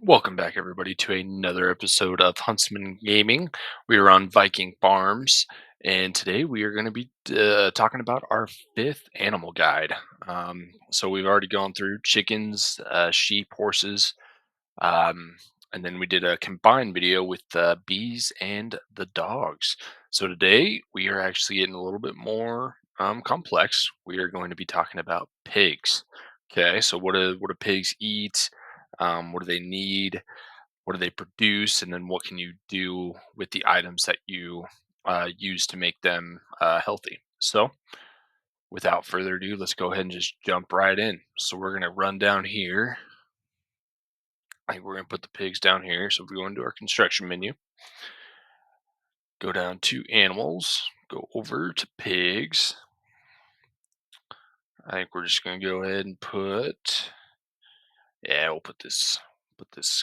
Welcome back, everybody, to another episode of Huntsman Gaming. We are on Viking Farms, and today we are going to be talking about our fifth animal guide. So we've already gone through chickens, sheep, horses, um, and then we did a combined video with bees and the dogs. So today we are actually getting a little bit more complex. We are going to be talking about pigs. Okay, so what do pigs eat? What do they need? What do they produce? And then what can you do with the items that you use to make them healthy? So without further ado, let's go ahead and just jump right in. So we're going to run down here. I think we're going to put the pigs down here. So if we go into our construction menu, go down to animals, go over to pigs. I think we're just going to go ahead and we'll put this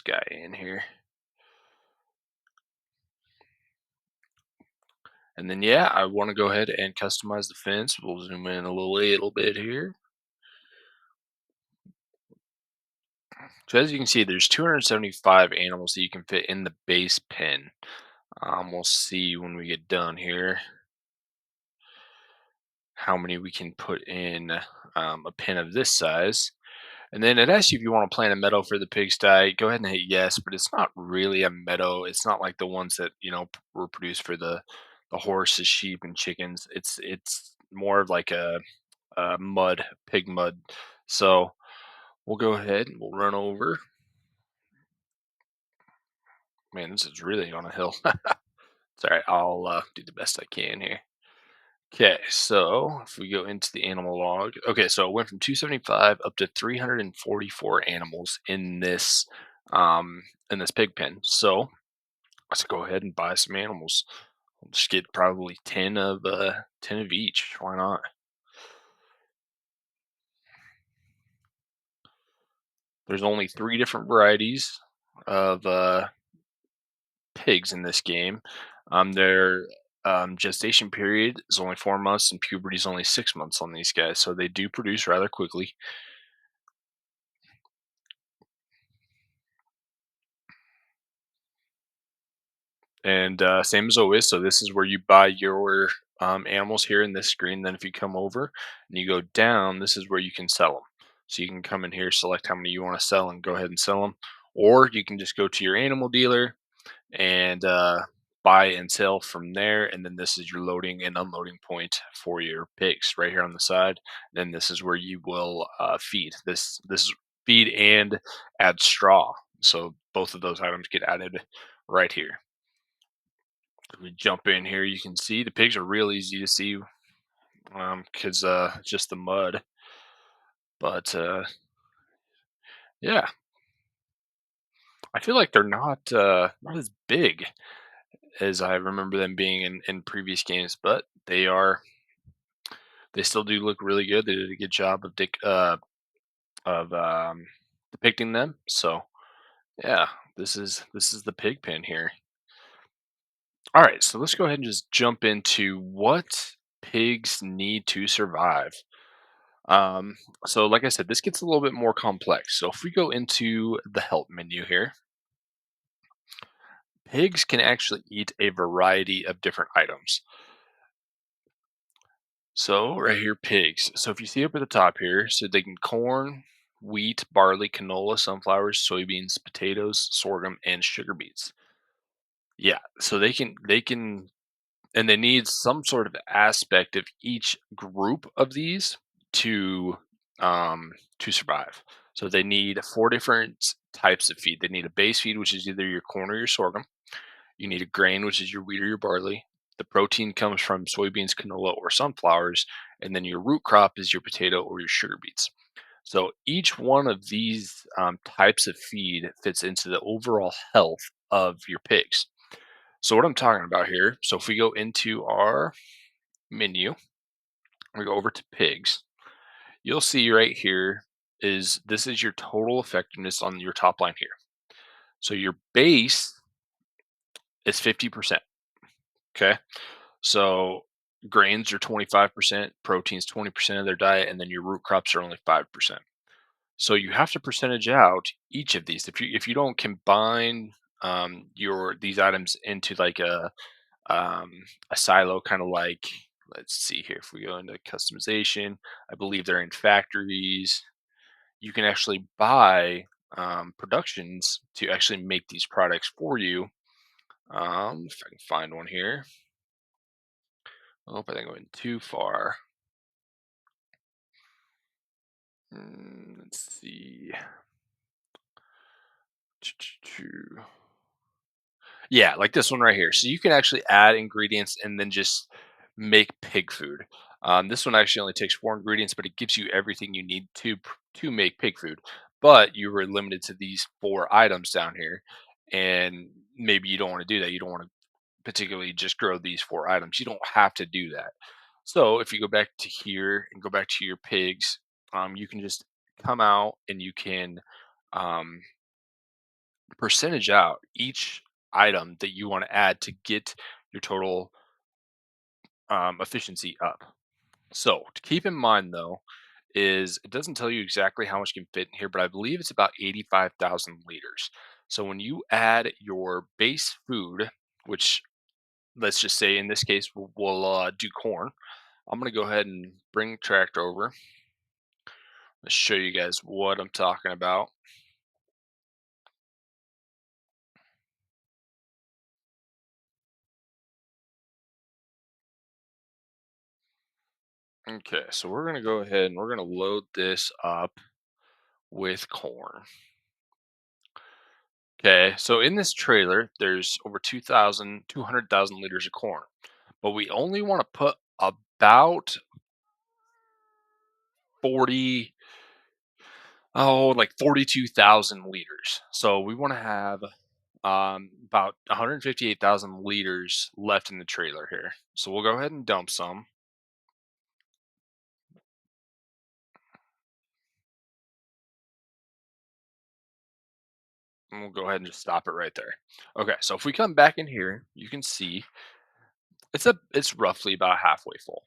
guy in here. And then, I want to go ahead and customize the fence. We'll zoom in a little bit here. So as you can see, there's 275 animals that you can fit in the base pen. We'll see when we get done here how many we can put in a pen of this size. And then it asks you if you want to plant a meadow for the pigsty. Go ahead and hit yes, but it's not really a meadow. It's not like the ones that were produced for the horses, sheep, and chickens. It's more of like a pig mud. So we'll go ahead and we'll run over. Man, this is really on a hill. It's all right. I'll do the best I can here. Okay, so if we go into the animal log, okay, so it went from 275 up to 344 animals in this pig pen. So let's go ahead and buy some animals. We'll just get probably 10 of each. Why not? There's only three different varieties of pigs in this game. Their gestation period is only 4 months, and puberty is only 6 months on these guys, so they do produce rather quickly. And same as always, so this is where you buy your animals here in this screen. Then if you come over and you go down, this is where you can sell them. So you can come in here, select how many you want to sell, and go ahead and sell them. Or you can just go to your animal dealer and buy and sell from there. And then this is your loading and unloading point for your pigs right here on the side. Then this is where you will feed. This is feed and add straw. So both of those items get added right here. If we jump in here, you can see the pigs are real easy to see because just the mud. But yeah, I feel like they're not as big as I remember them being in previous games, but they still do look really good. They did a good job of depicting them. So yeah, this is the pig pen here. All right, so let's go ahead and just jump into what pigs need to survive. Um, so like I said, this gets a little bit more complex. So if we go into the help menu here, pigs can actually eat a variety of different items. So right here, pigs. So if you see up at the top here, so they can corn, wheat, barley, canola, sunflowers, soybeans, potatoes, sorghum, and sugar beets. Yeah, so they can and they need some sort of aspect of each group of these to to survive. So they need four different types of feed. They need a base feed, which is either your corn or your sorghum. You need a grain, which is your wheat or your barley. The protein comes from soybeans, canola, or sunflowers, and then your root crop is your potato or your sugar beets. So each one of these types of feed fits into the overall health of your pigs. So what I'm talking about here, so if we go into our menu, we go over to pigs, you'll see right here is this is your total effectiveness on your top line here. So your base is 50%. Okay. So Grains are 25%, proteins 20% of their diet, and then your root crops are only 5%. So you have to percentage out each of these. If you don't combine your these items into like um, a silo, kind of like, let's see here. If we go into customization, I believe they're in factories. You can actually buy productions to actually make these products for you. If I can find one here. I hope I didn't go in too far. Let's see. Yeah, like this one right here. So you can actually add ingredients and then just make pig food. This one actually only takes 4 ingredients, but it gives you everything you need to make pig food. But you were limited to these 4 items down here, and maybe you don't want to do that. You don't want to particularly just grow these 4 items. You don't have to do that. So if you go back to here and go back to your pigs, you can just come out and you can um, percentage out each item that you want to add to get your total efficiency up. So to keep in mind though, is it doesn't tell you exactly how much can fit in here, but I believe it's about 85,000 liters. So when you add your base food, which let's just say in this case we'll do corn. I'm gonna go ahead and bring the tractor over. Let's show you guys what I'm talking about. Okay, so we're gonna go ahead and we're gonna load this up with corn. Okay, so in this trailer, there's over 200,000 liters of corn, but we only want to put about 40, like 42,000 liters. So we want to have about 158,000 liters left in the trailer here. So we'll go ahead and dump some, and we'll go ahead and just stop it right there. Okay, so if we come back in here, you can see it's roughly about halfway full.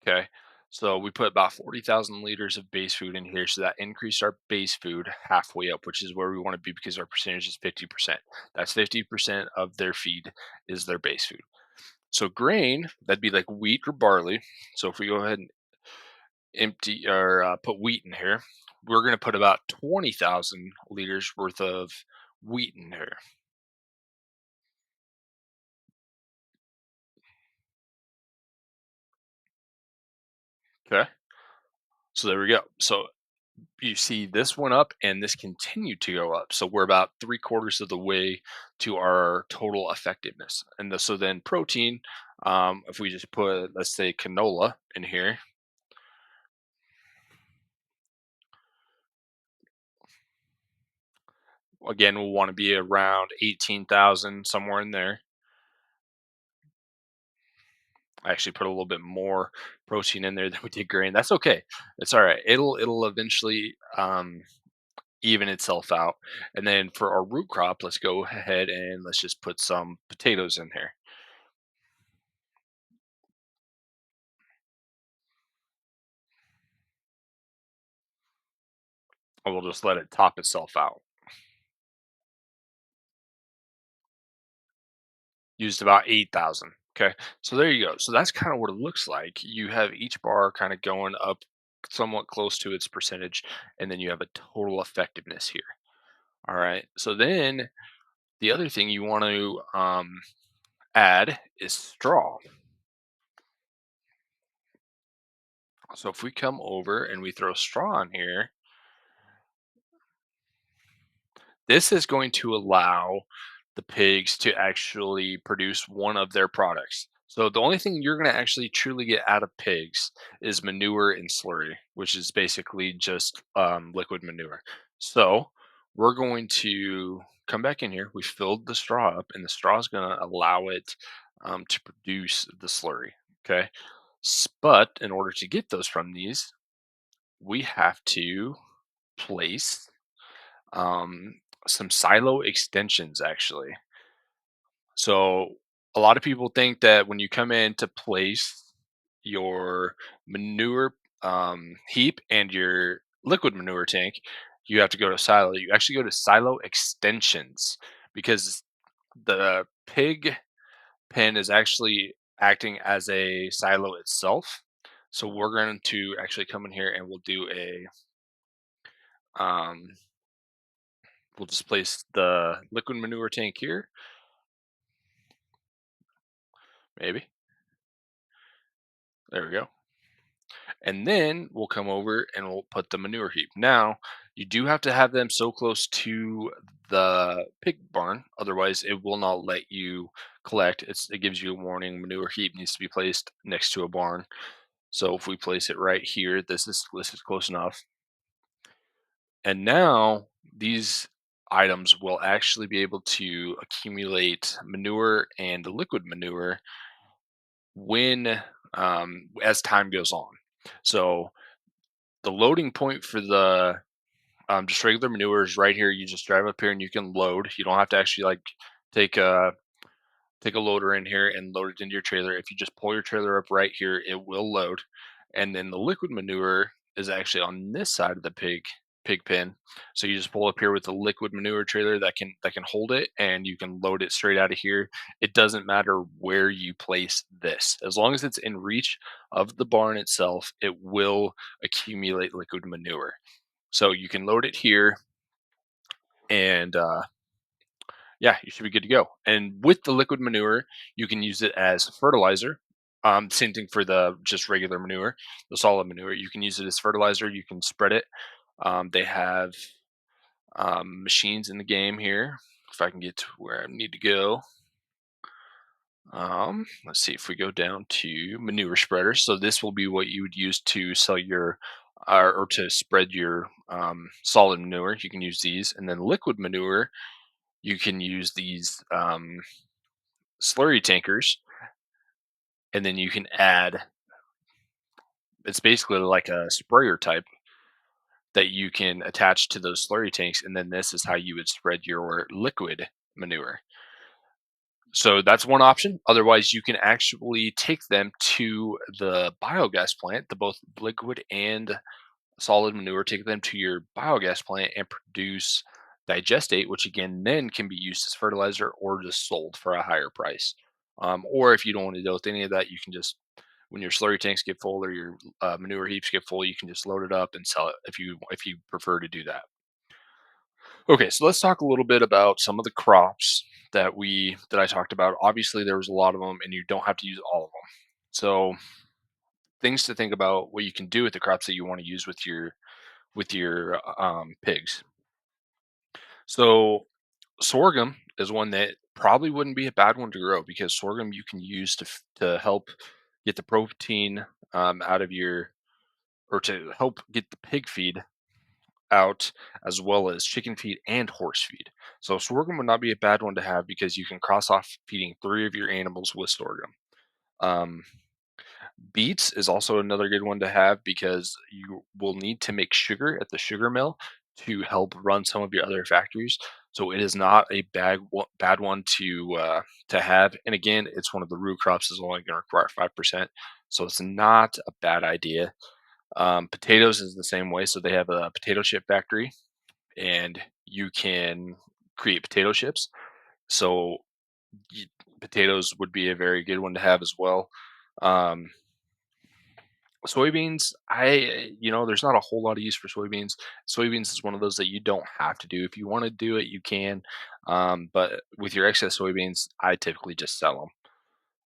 Okay. So we put about 40,000 liters of base food in here. So that increased our base food halfway up, which is where we want to be because our percentage is 50%. That's 50% of their feed is their base food. So grain, that'd be like wheat or barley. So if we go ahead and empty or put wheat in here, we're going to put about 20,000 liters worth of wheat in here. Okay. So there we go. So you see this went up and this continued to go up. So we're about 3/4 of the way to our total effectiveness. And so then protein, if we just put, let's say, canola in here, again, we'll want to be around 18,000, somewhere in there. I actually put a little bit more protein in there than we did grain. That's okay. It's all right. It'll eventually even itself out. And then for our root crop, let's go ahead and let's just put some potatoes in here. And we'll just let it top itself out. Used about 8,000. Okay. So there you go. So that's kind of what it looks like. You have each bar kind of going up somewhat close to its percentage, and then you have a total effectiveness here. All right. So then the other thing you want to add is straw. So if we come over and we throw straw in here, this is going to allow the pigs to actually produce one of their products. So the only thing you're going to actually truly get out of pigs is manure and slurry, which is basically just liquid manure. So we're going to come back in here. We filled the straw up, and the straw is going to allow it to produce the slurry. Okay. But in order to get those from these, we have to place um, some silo extensions actually. So a lot of people think that when you come in to place your manure heap and your liquid manure tank, you have to go to silo. You actually go to silo extensions because the pig pen is actually acting as a silo itself. So we're going to actually come in here and we'll do a um, we'll just place the liquid manure tank here, maybe. There we go. And then we'll come over and we'll put the manure heap. Now, you do have to have them so close to the pig barn, otherwise it will not let you collect. It gives you a warning. Manure heap needs to be placed next to a barn. So if we place it right here, this is close enough. And now these items will actually be able to accumulate manure and liquid manure when as time goes on. So the loading point for the just regular manure is right here. You just drive up here and you can load. You don't have to actually like take a take a loader in here and load it into your trailer. If you just pull your trailer up right here, it will load. And then the liquid manure is actually on this side of the pig pen. So you just pull up here with the liquid manure trailer that can hold it and you can load it straight out of here. It doesn't matter where you place this. As long as it's in reach of the barn itself, it will accumulate liquid manure. So you can load it here and yeah, you should be good to go. And with the liquid manure, you can use it as fertilizer. Same thing for the just regular manure, the solid manure. You can use it as fertilizer. You can spread it. They have machines in the game here. If I can get to where I need to go, let's see if we go down to manure spreader. So this will be what you would use to sell your or to spread your solid manure. You can use these, and then liquid manure. You can use these slurry tankers, and then you can add. It's basically like a sprayer type that you can attach to those slurry tanks, and then this is how you would spread your liquid manure. So that's one option. Otherwise, you can actually take them to the biogas plant, the both liquid and solid manure, take them to your biogas plant and produce digestate, which again then can be used as fertilizer or just sold for a higher price. Or if you don't want to deal with any of that, you can just when your slurry tanks get full or your manure heaps get full, you can just load it up and sell it if you prefer to do that. Okay, so let's talk a little bit about some of the crops that I talked about. Obviously, there was a lot of them, and you don't have to use all of them. So things to think about what you can do with the crops that you want to use with your pigs. So sorghum is one that probably wouldn't be a bad one to grow because sorghum you can use to help get the protein out of your or to help get the pig feed out as well as chicken feed and horse feed. So sorghum would not be a bad one to have because you can cross off feeding three of your animals with sorghum. Um, Beets is also another good one to have because you will need to make sugar at the sugar mill to help run some of your other factories. So it is not a bad one to have. And again, it's one of the root crops is only going to require 5%, so it's not a bad idea. Potatoes is the same way. So they have a potato chip factory, and you can create potato chips. So y- potatoes would be a very good one to have as well. Um, Soybeans, there's not a whole lot of use for soybeans. Soybeans is one of those that you don't have to do. If you want to do it, you can. But with your excess soybeans, I typically just sell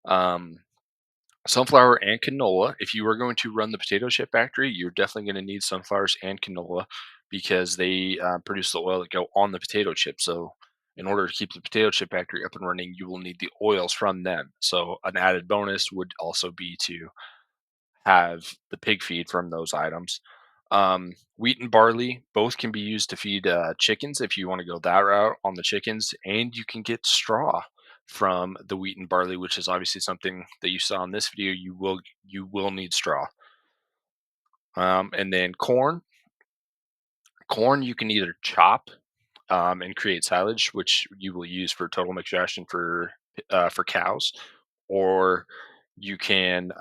them. Sunflower and canola. If you are going to run the potato chip factory, you're definitely going to need sunflowers and canola because they produce the oil that go on the potato chip. So, in order to keep the potato chip factory up and running, you will need the oils from them. So, an added bonus would also be to have the pig feed from those items. Wheat and barley both can be used to feed chickens if you want to go that route on the chickens, and you can get straw from the wheat and barley, which is obviously something that you saw in this video. You will need straw, and then corn. Corn you can either chop and create silage, which you will use for total mix ration for cows, or You can,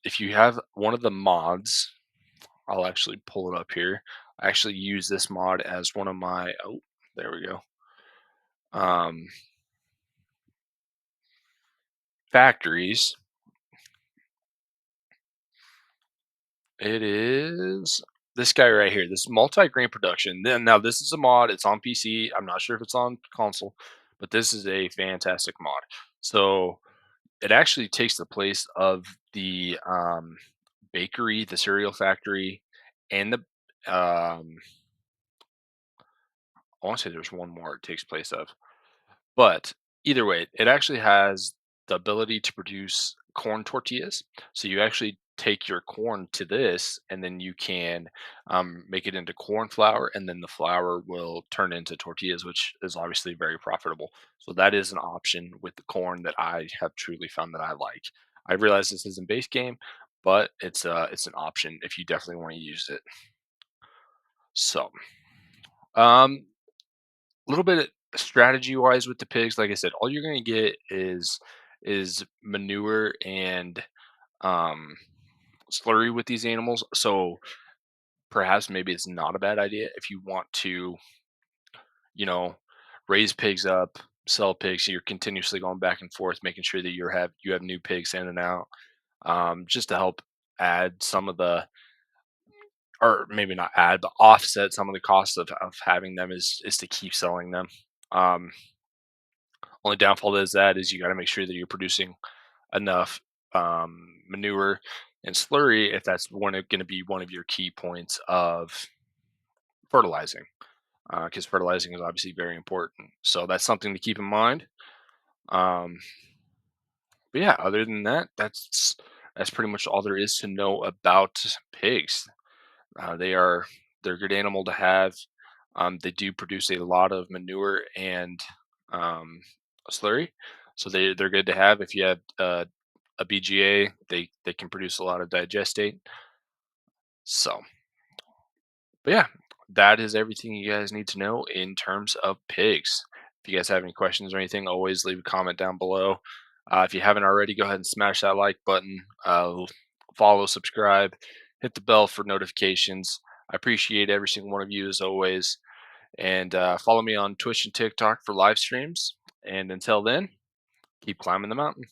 if you have one of the mods, I'll actually pull it up here. I actually use this mod as one of my, oh, there we go. Um, Factories. It is this guy right here, this multi-grain production. Then now this is a mod. It's on PC. I'm not sure if it's on console, but this is a fantastic mod. So it actually takes the place of the bakery, the cereal factory, and the I want to say there's one more it takes place of. But either way, it actually has the ability to produce corn tortillas. So you actually take your corn to this, and then you can make it into corn flour, and then the flour will turn into tortillas, which is obviously very profitable. So that is an option with the corn that I have truly found that I like. I realize this isn't base game, but it's an option if you definitely want to use it. So um a little bit strategy wise with the pigs, like I said, all you're gonna get is manure and um slurry with these animals. So perhaps maybe it's not a bad idea if you want to, you know, raise pigs up, sell pigs. So you're continuously going back and forth, making sure that you have new pigs in and out, just to help add some of the, or maybe not add, but offset some of the cost of having them is to keep selling them. Um, Only downfall is that is you got to make sure that you're producing enough manure and slurry if that's going to be one of your key points of fertilizing, because fertilizing is obviously very important. So that's something to keep in mind. Um, but yeah, other than that, that's pretty much all there is to know about pigs. They are they're a good animal to have. They do produce a lot of manure and um, slurry, so they're good to have if you have a BGA. They can produce a lot of digestate. So, but yeah, that is everything you guys need to know in terms of pigs. If you guys have any questions or anything, always leave a comment down below. If you haven't already, go ahead and smash that like button. Follow, subscribe, hit the bell for notifications. I appreciate every single one of you as always. And follow me on Twitch and TikTok for live streams. And until then, keep climbing the mountain.